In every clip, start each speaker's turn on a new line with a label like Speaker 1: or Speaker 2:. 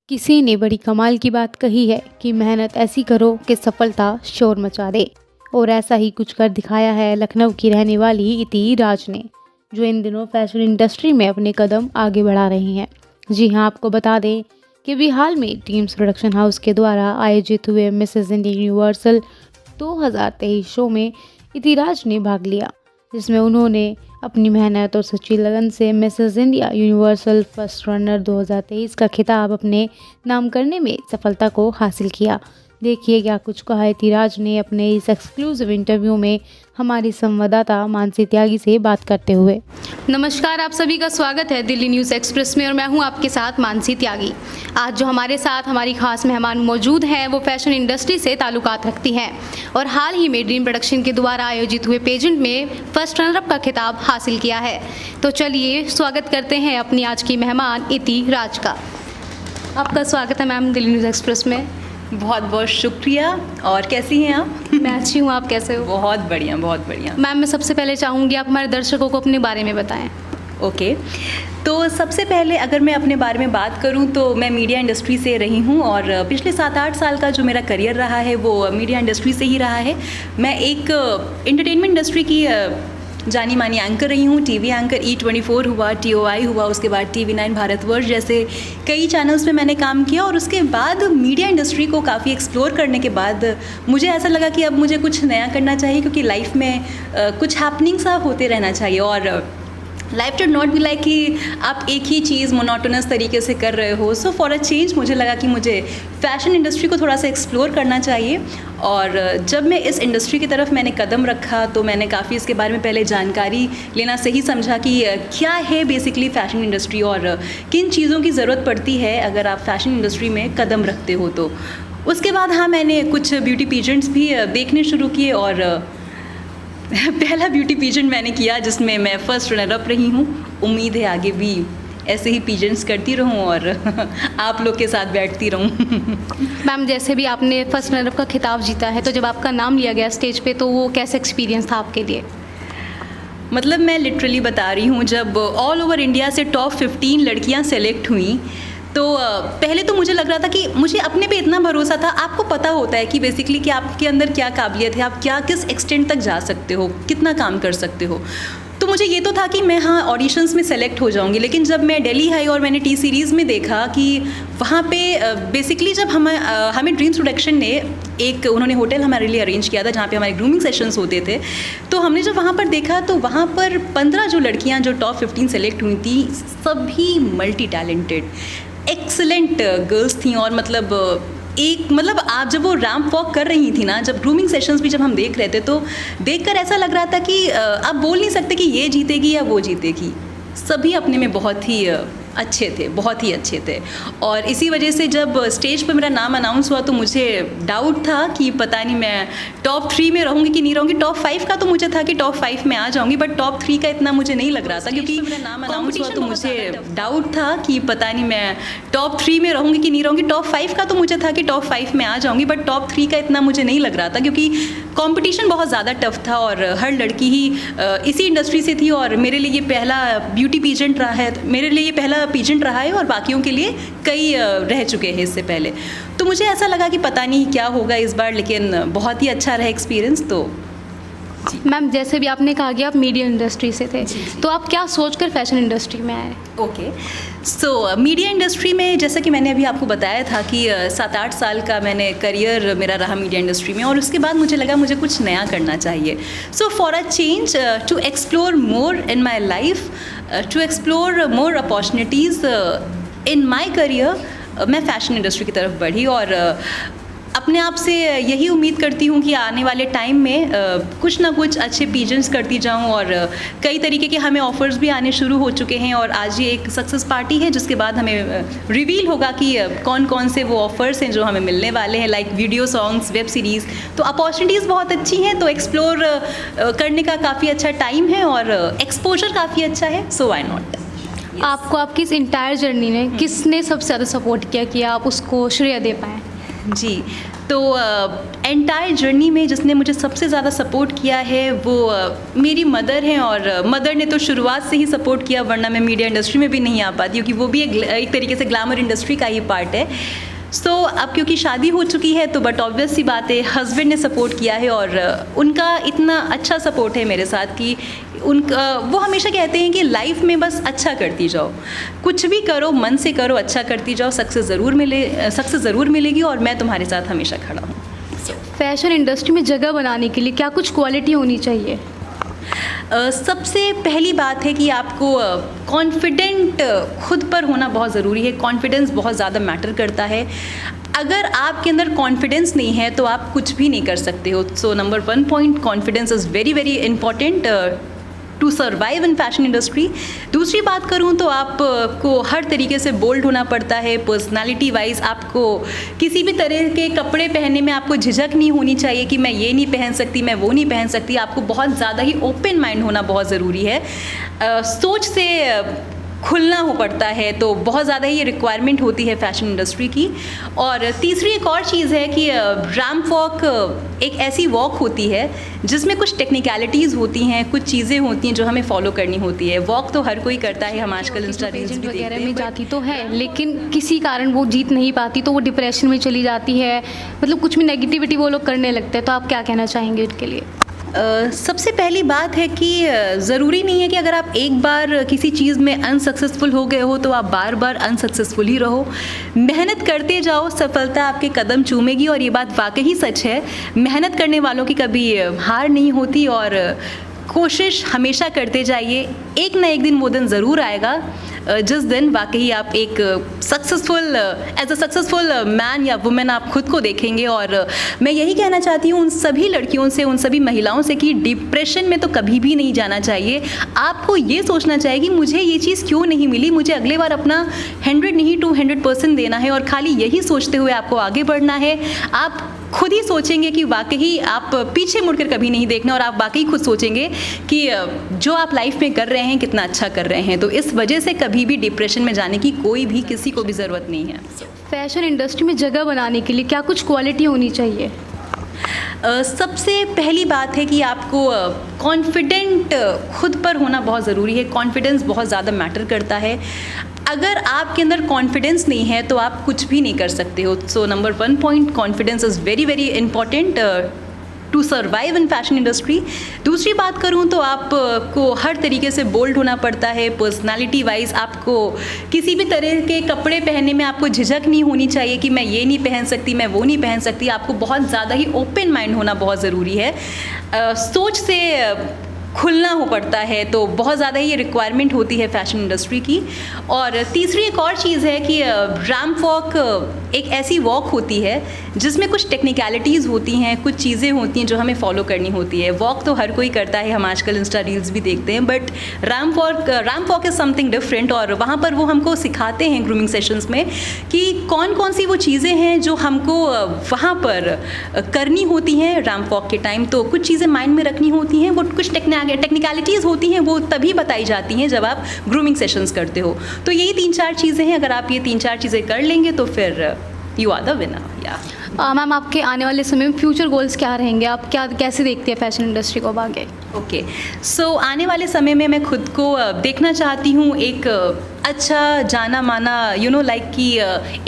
Speaker 1: किसी ने बड़ी कमाल की बात कही है कि मेहनत ऐसी करो कि सफलता शोर मचा दे। और ऐसा ही कुछ कर दिखाया है लखनऊ की रहने वाली इति राज ने, जो इन दिनों फैशन इंडस्ट्री में अपने कदम आगे बढ़ा रही हैं। जी हां, आपको बता दें कि भी हाल में टीम्स प्रोडक्शन हाउस के द्वारा आयोजित हुए मिसेस इंडिया यूनिवर्सल 2023 शो में इति राज ने भाग लिया, जिसमें उन्होंने अपनी मेहनत और सच्ची लगन से Mrs India universal first runner 2023 का खिताब अपने नाम करने में सफलता को हासिल किया। देखिए क्या कुछ कहा इति राज ने अपने इस एक्सक्लूसिव इंटरव्यू में हमारी संवाददाता मानसी त्यागी से बात करते हुए। नमस्कार, आप सभी का स्वागत है दिल्ली न्यूज़ एक्सप्रेस में और मैं हूं आपके साथ मानसी त्यागी। आज जो हमारे साथ हमारी खास मेहमान मौजूद हैं वो फैशन इंडस्ट्री से ताल्लुकात रखती हैं और हाल ही में ड्रीम प्रोडक्शन के द्वारा आयोजित हुए पेजेंट में फर्स्ट रनर का खिताब हासिल किया है। तो चलिए स्वागत करते हैं अपनी आज की मेहमान इति राज का। आपका स्वागत है मैम दिल्ली न्यूज़ एक्सप्रेस में।
Speaker 2: बहुत बहुत शुक्रिया। और कैसी हैं आप?
Speaker 1: मैं अच्छी हूँ, आप कैसे हो?
Speaker 2: बहुत बढ़िया, बहुत बढ़िया।
Speaker 1: मैम, मैं सबसे पहले चाहूँगी आप हमारे दर्शकों को अपने बारे में बताएं।
Speaker 2: ओके, तो सबसे पहले अगर मैं अपने बारे में बात करूं तो मैं मीडिया इंडस्ट्री से रही हूं और पिछले 7-8 साल का जो मेरा करियर रहा है वो मीडिया इंडस्ट्री से ही रहा है। मैं एक एंटरटेनमेंट इंडस्ट्री की जानी मानी एंकर रही हूँ। टीवी एंकर E24 हुआ, TOI हुआ, उसके बाद TV9 भारतवर्ष जैसे कई चैनल्स में मैंने काम किया और उसके बाद मीडिया इंडस्ट्री को काफ़ी एक्सप्लोर करने के बाद मुझे ऐसा लगा कि अब मुझे कुछ नया करना चाहिए, क्योंकि लाइफ में कुछ हैपनिंग सा होते रहना चाहिए और life should not be like कि आप एक ही चीज़ मोनोटोनस तरीके से कर रहे हो। सो फॉर अ चेंज मुझे लगा कि मुझे फ़ैशन इंडस्ट्री को थोड़ा सा एक्सप्लोर करना चाहिए। और जब मैं इस इंडस्ट्री की तरफ मैंने कदम रखा तो मैंने काफ़ी इसके बारे में पहले जानकारी लेना सही समझा कि क्या है बेसिकली फ़ैशन इंडस्ट्री और किन चीज़ों की ज़रूरत पड़ती है अगर आप फ़ैशन इंडस्ट्री में कदम रखते हो। तो उसके बाद हाँ, मैंने कुछ ब्यूटी पेजेंट्स भी देखने शुरू किए और पहला ब्यूटी पेजेंट मैंने किया जिसमें मैं फर्स्ट रनर अप रही हूँ। उम्मीद है आगे भी ऐसे ही पेजेंट्स करती रहूँ और आप लोग के साथ बैठती रहूँ।
Speaker 1: मैम, जैसे भी आपने फर्स्ट रनर अप का खिताब जीता है तो जब आपका नाम लिया गया स्टेज पे तो वो कैसा एक्सपीरियंस था आपके लिए?
Speaker 2: मतलब मैं लिटरली बता रही हूँ, जब ऑल ओवर इंडिया से टॉप 15 लड़कियाँ सेलेक्ट हुई तो पहले तो मुझे लग रहा था कि मुझे अपने पे इतना भरोसा था। आपको पता होता है कि बेसिकली कि आपके अंदर क्या काबिलियत है, आप क्या किस एक्सटेंट तक जा सकते हो, कितना काम कर सकते हो। तो मुझे ये तो था कि मैं हाँ ऑडिशंस में सेलेक्ट हो जाऊंगी। लेकिन जब मैं दिल्ली आई और मैंने टी सीरीज़ में देखा कि वहाँ पे बेसिकली जब हमें ड्रीम्स प्रोडक्शन ने एक उन्होंने होटल हमारे लिए अरेंज किया था जहाँ पे हमारे ग्रूमिंग सेशंस होते थे। तो हमने जब वहाँ पर देखा तो वहाँ पर 15 जो लड़कियाँ जो टॉप 15 सेलेक्ट हुई थी सभी मल्टी टैलेंटेड एक्सीलेंट गर्ल्स थी। और मतलब आप जब वो रैंप वॉक कर रही थी ना, जब ग्रूमिंग सेशंस भी जब हम देख रहे थे तो देखकर ऐसा लग रहा था कि आप बोल नहीं सकते कि ये जीतेगी या वो जीतेगी। सभी अपने में बहुत ही अच्छे थे, बहुत ही अच्छे थे। और इसी वजह से जब स्टेज पर मेरा नाम अनाउंस हुआ तो मुझे डाउट था कि पता नहीं मैं टॉप 3 में रहूँगी कि नहीं रहूँगी। टॉप 5 का तो मुझे था कि टॉप 5 में आ जाऊँगी, बट टॉप 3 का इतना मुझे नहीं लग रहा था, क्योंकि मेरा नाम अनाउंस हुआ तो मुझे डाउट था कि पता नहीं मैं टॉप 3 में रहूँगी कि नहीं रहूँगी। टॉप 5 का तो मुझे था कि टॉप 5 में आ जाऊँगी, बट टॉप 3 का इतना मुझे नहीं लग रहा था, क्योंकि कंपटीशन बहुत ज़्यादा टफ था और हर लड़की ही इसी इंडस्ट्री से थी। और मेरे लिए ये पहला ब्यूटी पेजेंट रहा है, मेरे लिए ये पहला पेजेंट रहा है और बाकियों के लिए कई रह चुके हैं इससे पहले। तो मुझे ऐसा लगा कि पता नहीं क्या होगा इस बार, लेकिन बहुत ही अच्छा रहा एक्सपीरियंस। तो
Speaker 1: मैम, जैसे भी आपने कहा कि आप मीडिया इंडस्ट्री से थे, तो आप क्या सोचकर फैशन इंडस्ट्री में आए?
Speaker 2: ओके, सो मीडिया इंडस्ट्री में जैसा कि मैंने अभी आपको बताया था कि 7-8 साल का मैंने करियर मेरा रहा मीडिया इंडस्ट्री में और उसके बाद मुझे लगा मुझे कुछ नया करना चाहिए। So for a change, to explore more in my life, to explore more opportunities in my career, मैं फ़ैशन इंडस्ट्री की तरफ बढ़ी और अपने आप से यही उम्मीद करती हूँ कि आने वाले टाइम में कुछ ना कुछ अच्छे पेजेंट्स करती जाऊँ। और कई तरीके के हमें ऑफ़र्स भी आने शुरू हो चुके हैं और आज ये एक सक्सेस पार्टी है जिसके बाद हमें रिवील होगा कि कौन कौन से वो ऑफ़र्स हैं जो हमें मिलने वाले हैं, like video songs, web series. तो अपॉर्चुनिटीज़ बहुत अच्छी हैं, तो एक्सप्लोर करने का काफ़ी अच्छा टाइम है और एक्सपोजर काफ़ी अच्छा है। So why not.
Speaker 1: आपको आपकी इस इंटायर जर्नी में किसने सबसे ज़्यादा सपोर्ट किया कि आप उसको श्रेय दे पाएँ?
Speaker 2: जी, तो एंटायर जर्नी में जिसने मुझे सबसे ज़्यादा सपोर्ट किया है वो मेरी मदर हैं, और मदर ने तो शुरुआत से ही सपोर्ट किया, वरना मैं मीडिया इंडस्ट्री में भी नहीं आ पाती, क्योंकि वो भी एक तरीके से ग्लैमर इंडस्ट्री का ही पार्ट है। सो अब क्योंकि शादी हो चुकी है तो बट ऑब्वियस सी बात है हस्बैंड ने सपोर्ट किया है, और उनका इतना अच्छा सपोर्ट है मेरे साथ कि वो हमेशा कहते हैं कि लाइफ में बस अच्छा करती जाओ, कुछ भी करो मन से करो, अच्छा करती जाओ, सक्सेस ज़रूर मिलेगी, और मैं तुम्हारे साथ हमेशा खड़ा हूँ।
Speaker 1: फैशन इंडस्ट्री में जगह बनाने के लिए क्या कुछ क्वालिटी होनी चाहिए?
Speaker 2: सबसे पहली बात है कि आपको कॉन्फिडेंट खुद पर होना बहुत ज़रूरी है। कॉन्फिडेंस बहुत ज़्यादा मैटर करता है। अगर आपके अंदर कॉन्फिडेंस नहीं है तो आप कुछ भी नहीं कर सकते हो। So number 1 point, confidence is very very important to survive in fashion industry. दूसरी बात करूँ तो आपको हर तरीके से बोल्ड होना पड़ता है। पर्सनालिटी वाइज आपको किसी भी तरह के कपड़े पहनने में आपको झिझक नहीं होनी चाहिए कि मैं ये नहीं पहन सकती, मैं वो नहीं पहन सकती। आपको बहुत ज़्यादा ही ओपन माइंड होना बहुत ज़रूरी है। सोच से खुलना हो पड़ता है, तो बहुत ज़्यादा ही रिक्वायरमेंट होती है फैशन इंडस्ट्री की। और तीसरी एक और चीज़ है कि रैंप वॉक एक ऐसी वॉक होती है जिसमें कुछ टेक्निकलिटीज़ होती हैं, कुछ चीज़ें होती हैं जो हमें फॉलो करनी होती है। वॉक तो हर कोई करता है, हम आजकल इंस्टा रील्स भी देखते हैं।
Speaker 1: में जाती तो है, लेकिन किसी कारण वो जीत नहीं पाती तो वो डिप्रेशन में चली जाती है, मतलब कुछ भी नेगेटिविटी वो लोग करने लगते हैं। तो आप क्या कहना चाहेंगे उनके लिए?
Speaker 2: सबसे पहली बात है कि ज़रूरी नहीं है कि अगर आप एक बार किसी चीज़ में अनसक्सेसफुल हो गए हो तो आप बार बार अनसक्सेसफुल ही रहो। मेहनत करते जाओ, सफलता आपके कदम चूमेगी, और ये बात वाकई सच है। मेहनत करने वालों की कभी हार नहीं होती, और कोशिश हमेशा करते जाइए। एक ना एक दिन वो दिन ज़रूर आएगा जिस दिन वाकई आप एक एज अ सक्सेसफुल मैन या वुमेन आप खुद को देखेंगे। और मैं यही कहना चाहती हूँ उन सभी लड़कियों से, उन सभी महिलाओं से कि डिप्रेशन में तो कभी भी नहीं जाना चाहिए। आपको ये सोचना चाहिए कि मुझे ये चीज़ क्यों नहीं मिली, मुझे अगले बार अपना 100 नहीं 200% देना है, और खाली यही सोचते हुए आपको आगे बढ़ना है। आप खुद ही सोचेंगे कि वाकई आप पीछे मुड़कर कभी नहीं देखना, और आप वाकई खुद सोचेंगे कि जो आप लाइफ में कर रहे हैं कितना अच्छा कर रहे हैं। तो इस वजह से कभी भी डिप्रेशन में जाने की किसी को भी ज़रूरत नहीं है।
Speaker 1: फैशन इंडस्ट्री में जगह बनाने के लिए क्या कुछ क्वालिटी होनी चाहिए?
Speaker 2: सबसे पहली बात है कि आपको कॉन्फिडेंट खुद पर होना बहुत ज़रूरी है। कॉन्फिडेंस बहुत ज़्यादा मैटर करता है। अगर आपके अंदर कॉन्फिडेंस नहीं है तो आप कुछ भी नहीं कर सकते हो। So number 1 point, confidence is very very important to survive in fashion industry. दूसरी बात करूँ तो आपको हर तरीके से बोल्ड होना पड़ता है। पर्सनालिटी वाइज आपको किसी भी तरह के कपड़े पहनने में आपको झिझक नहीं होनी चाहिए कि मैं ये नहीं पहन सकती, मैं वो नहीं पहन सकती। आपको बहुत ज़्यादा ही ओपन माइंड होना बहुत ज़रूरी है। सोच से खुलना हो पड़ता है, तो बहुत ज़्यादा ही रिक्वायरमेंट होती है फैशन इंडस्ट्री की। और तीसरी एक और चीज़ है कि रैंप वॉक एक ऐसी वॉक होती है जिसमें कुछ टेक्निकलिटीज़ होती हैं, कुछ चीज़ें होती हैं जो हमें फॉलो करनी होती है। वॉक तो हर कोई करता है, हम आजकल इंस्टा रील्स भी देखते हैं, but ramp walk is something different. और वहाँ पर वो हमको सिखाते हैं ग्रूमिंग सेशंस में कि कौन कौन सी वो चीज़ें हैं जो हमको वहाँ पर करनी होती हैं रैंप वॉक के टाइम। तो कुछ चीज़ें माइंड में रखनी होती हैं, वो कुछ टेक्निकलिटीज़ होती हैं, वो तभी बताई जाती हैं जब आप ग्रूमिंग सेशंस करते हो। तो यही 3-4 चीज़ें हैं। अगर आप ये 3-4 चीज़ें कर लेंगे तो फिर यू आर द विनर। या
Speaker 1: मैम, आपके आने वाले समय में फ्यूचर गोल्स क्या रहेंगे? आप कैसे देखते हैं फैशन इंडस्ट्री को अब आगे?
Speaker 2: ओके, सो आने वाले समय में मैं खुद को देखना चाहती हूँ एक अच्छा जाना माना लाइक कि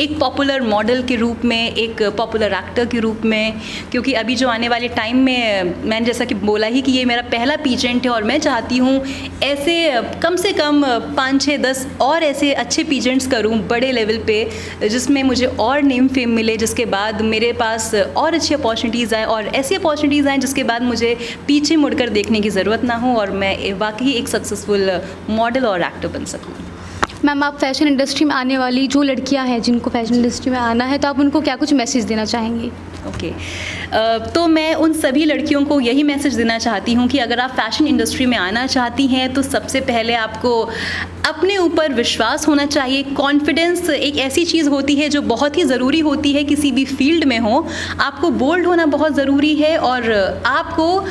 Speaker 2: एक पॉपुलर मॉडल के रूप में, एक पॉपुलर एक्टर के रूप में। क्योंकि अभी जो आने वाले टाइम में मैंने जैसा कि बोला ही कि ये मेरा पहला पीजेंट है, और मैं चाहती हूँ ऐसे कम से कम 5-6-10 और ऐसे अच्छे पीजेंट्स करूँ बड़े लेवल पे, जिसमें मुझे और नेम फेम मिले, जिसके बाद मेरे पास और अच्छी अपॉर्चुनिटीज़ आए, और ऐसी अपॉर्चुनिटीज़ आएँ जिसके बाद मुझे पीछे मुड़कर देखने की ज़रूरत ना हो, और मैं वाकई एक सक्सेसफुल मॉडल और एक्टर बन सकूँ।
Speaker 1: मैम, आप फैशन इंडस्ट्री में आने वाली जो लड़कियां हैं जिनको फैशन इंडस्ट्री में आना है, तो आप उनको क्या कुछ मैसेज देना चाहेंगी?
Speaker 2: ओके, तो मैं उन सभी लड़कियों को यही मैसेज देना चाहती हूँ कि अगर आप फैशन इंडस्ट्री में आना चाहती हैं तो सबसे पहले आपको अपने ऊपर विश्वास होना चाहिए। कॉन्फिडेंस एक ऐसी चीज़ होती है जो बहुत ही ज़रूरी होती है किसी भी फील्ड में हो। आपको बोल्ड होना बहुत ज़रूरी है, और आपको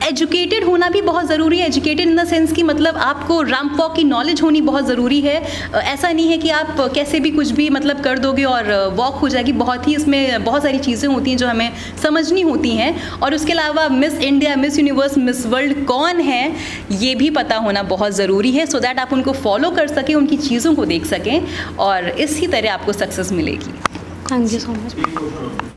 Speaker 2: एजुकेटेड होना भी बहुत ज़रूरी है। एजुकेटेड इन द सेंस कि मतलब आपको रैंप वॉक की नॉलेज होनी बहुत ज़रूरी है। ऐसा नहीं है कि आप कैसे भी कुछ भी मतलब कर दोगे और वॉक हो जाएगी। बहुत ही इसमें बहुत सारी चीज़ें होती हैं जो हमें समझनी होती हैं। और उसके अलावा miss India, miss universe, miss world कौन है ये भी पता होना बहुत ज़रूरी है, सो दैट आप उनको फॉलो कर सकें, उनकी चीज़ों को देख सकें और इसी तरह आपको सक्सेस मिलेगी।
Speaker 1: Thank you so much.